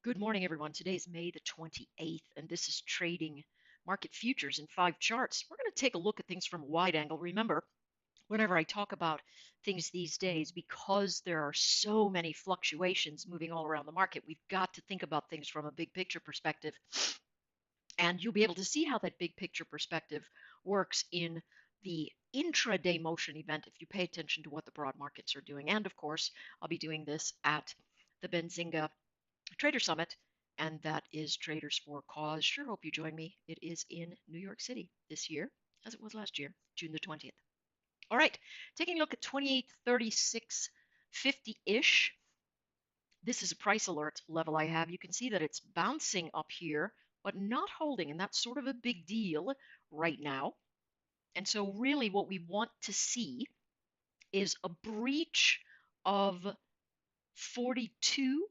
Good morning, everyone. Today is May the 28th, and this is Trading Market Futures in 5 charts. We're going to take a look at things from a wide angle. Remember, whenever I talk about things these days, because there are so many fluctuations moving all around the market, we've got to think about things from a big picture perspective. And you'll be able to see how that big picture perspective works in the intraday motion event if you pay attention to what the broad markets are doing. And of course, I'll be doing this at the Benzinga Trader Summit, and that is Traders for Cause. Sure hope you join me. It is in New York City this year, as it was last year, June the 20th. All right, taking a look at 2836.50-ish. This is a price alert level I have. You can see that it's bouncing up here, but not holding, and that's sort of a big deal right now. And so really what we want to see is a breach of 42.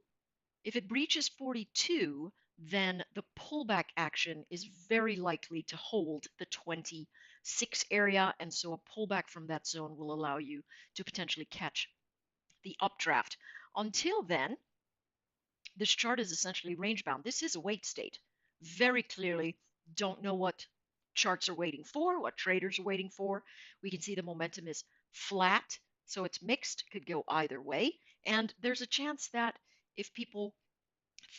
If it breaches 42, then the pullback action is very likely to hold the 26 area, and so a pullback from that zone will allow you to potentially catch the updraft. Until then, this chart is essentially range bound. This is a wait state. Very clearly, don't know what charts are waiting for, what traders are waiting for. We can see the momentum is flat, so it's mixed, could go either way. And there's a chance that if people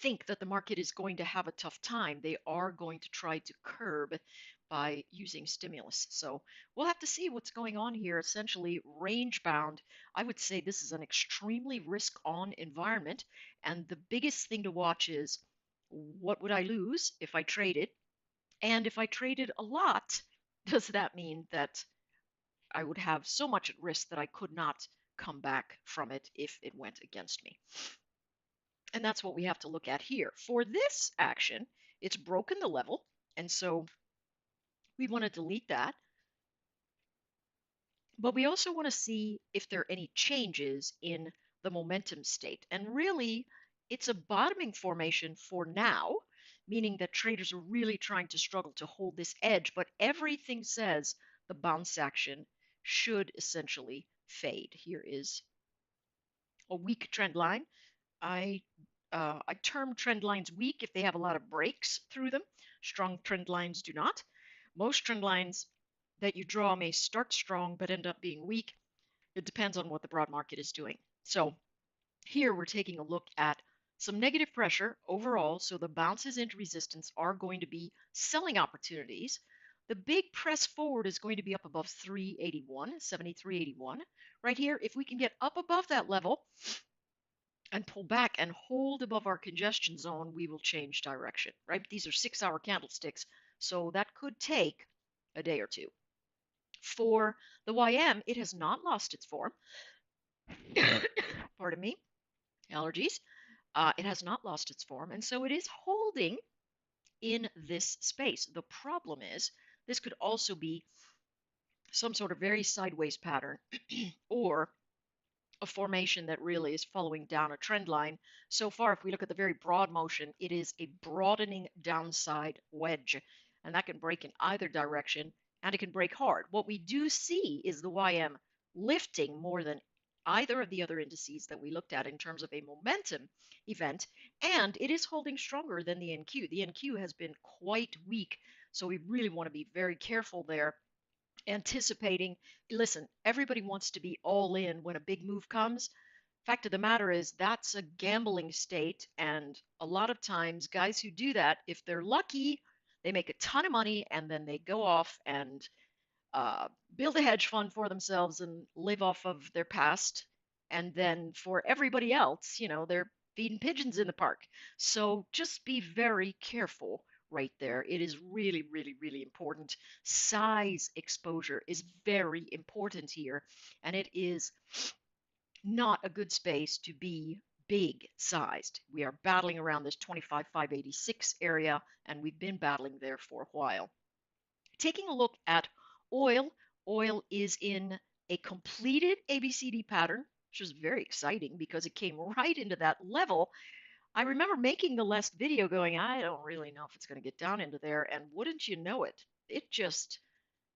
think that the market is going to have a tough time, they are going to try to curb by using stimulus. So we'll have to see what's going on here. Essentially, range bound. I would say this is an extremely risk on environment. And the biggest thing to watch is what would I lose if I traded? And if I traded a lot, does that mean that I would have so much at risk that I could not come back from it if it went against me? And that's what we have to look at here. For this action, it's broken the level, and so we want to delete that. But we also want to see if there are any changes in the momentum state. And really, it's a bottoming formation for now, meaning that traders are really trying to struggle to hold this edge, but everything says the bounce action should essentially fade. Here is a weak trend line. I I term trend lines weak if they have a lot of breaks through them. Strong trend lines do not. Most trend lines that you draw may start strong but end up being weak. It depends on what the broad market is doing. So here we're taking a look at some negative pressure overall. So the bounces into resistance are going to be selling opportunities. The big press forward is going to be up above 381, 73.81. Right here, if we can get up above that level, and pull back and hold above our congestion zone, we will change direction, right? These are 6-hour candlesticks, so that could take a day or two. For the YM, it has not lost its form. Pardon me, allergies. It has not lost its form, and so it is holding in this space. The problem is this could also be some sort of very sideways pattern or a formation that really is following down a trend line. So far, if we look at the very broad motion, it is a broadening downside wedge, and that can break in either direction, and it can break hard. What we do see is the YM lifting more than either of the other indices that we looked at in terms of a momentum event, and it is holding stronger than the NQ. The NQ has been quite weak, so we really want to be very careful there, anticipating. Listen, everybody wants to be all in when a big move comes. Fact of the matter is that's a gambling state, and a lot of times guys who do that, if they're lucky, they make a ton of money and then they go off and build a hedge fund for themselves and live off of their past. And then for everybody else, they're feeding pigeons in the park. So just be very careful right there. It is really, really, really important. Size exposure is very important here, and it is not a good space to be big sized. We are battling around this 25,586 area, and we've been battling there for a while. Taking a look at oil, oil is in a completed ABCD pattern, which is very exciting because it came right into that level. I remember making the last video going, I don't really know if it's going to get down into there, and wouldn't you know it, it just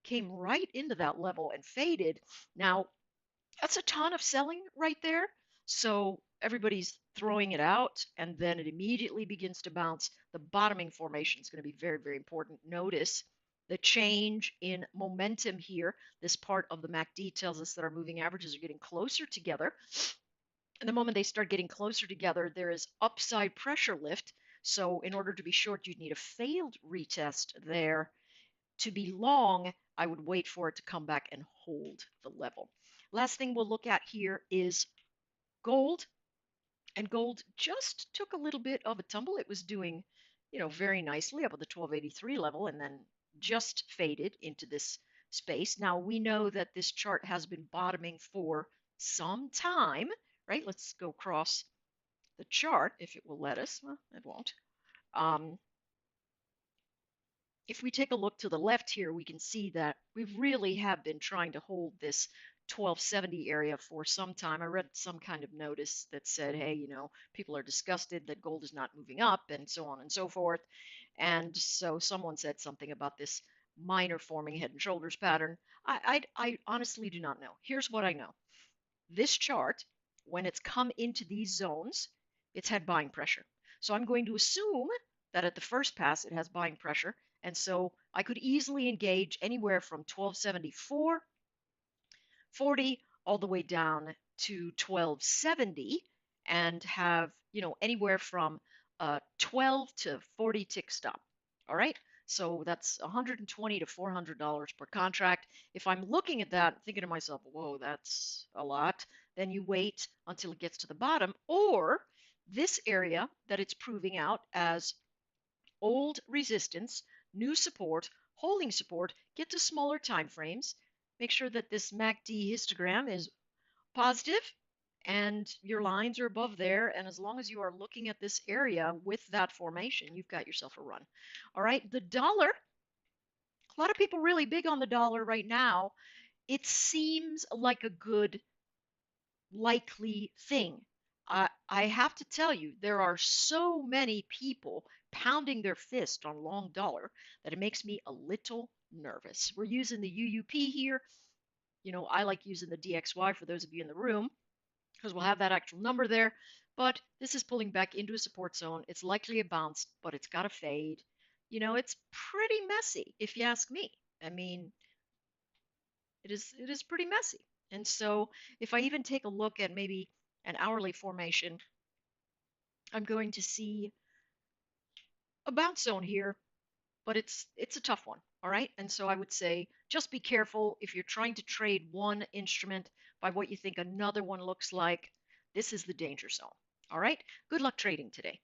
came right into that level and faded. Now, that's a ton of selling right there. So everybody's throwing it out, and then it immediately begins to bounce. The bottoming formation is going to be very, very important. Notice the change in momentum here. This part of the MACD tells us that our moving averages are getting closer together. And the moment they start getting closer together, there is upside pressure lift. So in order to be short, you'd need a failed retest there. To be long, I would wait for it to come back and hold the level. Last thing we'll look at here is gold. And gold just took a little bit of a tumble. It was doing, very nicely up at the 1283 level and then just faded into this space. Now we know that this chart has been bottoming for some time, right? Let's go across the chart if it will let us. Well, it won't. Um, if we take a look to the left here, we can see that we really have been trying to hold this 1270 area for some time. I read some kind of notice that said, hey, people are disgusted that gold is not moving up and so on and so forth. And so someone said something about this minor forming head and shoulders pattern. I honestly do not know. Here's what I know. This chart, when it's come into these zones, it's had buying pressure. So I'm going to assume that at the first pass it has buying pressure. And so I could easily engage anywhere from 1274.40 all the way down to 1270 and have, anywhere from 12 to 40 tick stop. All right. So that's $120 to $400 per contract. If I'm looking at that, thinking to myself, whoa, that's a lot, then you wait until it gets to the bottom, or this area that it's proving out as old resistance, new support, holding support, get to smaller time frames. Make sure that this MACD histogram is positive and your lines are above there. And as long as you are looking at this area with that formation, you've got yourself a run. All right, the dollar, a lot of people really big on the dollar right now. It seems like a good, likely thing. I have to tell you, there are so many people pounding their fist on long dollar that it makes me a little nervous. We're using the UUP here. I like using the DXY for those of you in the room because we'll have that actual number there. But this is pulling back into a support zone. It's likely a bounce, but it's got to fade. It's pretty messy, if you ask me. I mean, it is pretty messy. And so if I even take a look at maybe an hourly formation, I'm going to see a bounce zone here, but it's a tough one. All right. And so I would say just be careful if you're trying to trade one instrument by what you think another one looks like. This is the danger zone. All right. Good luck trading today.